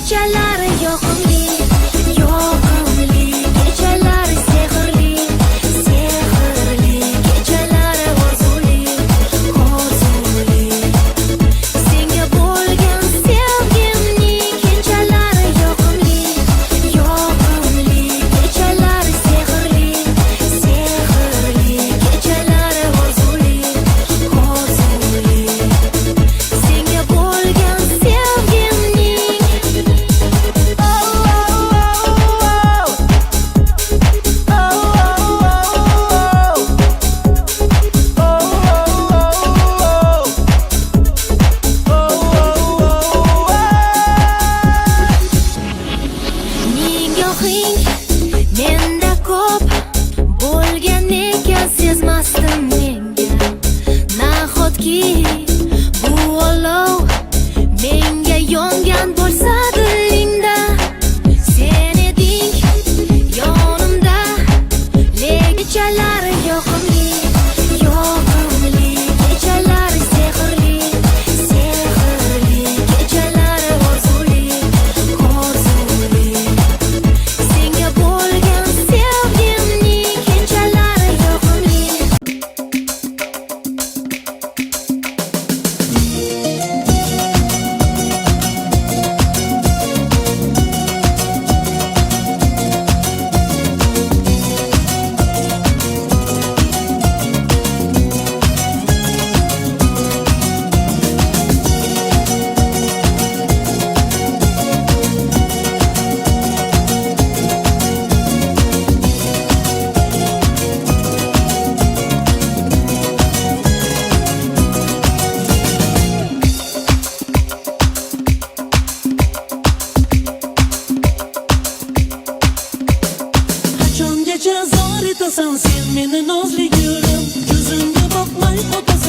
Kechalari yoqimli, yoqimli, kechalari sehrli, sehrli, kechalari orzuli, orzuli. Senga bo'lgan sevgimning kechalari yoqimli, yoqimli, kechalari sehrli, sehrli, kechalari orzuli, orzuli. Senga bo'lgan sevgimning nigohing menda ko'p bo'lgan ekan, sezmasdim menga. Nahotki bu olov menga yongan bo'lsa dilingda, sen eding yonimda, lekin kechalari yoqimli, yoqimli, kechalari sehrli, sehrli, kechalari orzuli, orzuli. Senga bo'lgan sevgimning kechalari yoqimli. Qachongacha zor etasan sen meni nozli gulim, ko'zimga boqmay o'tasan.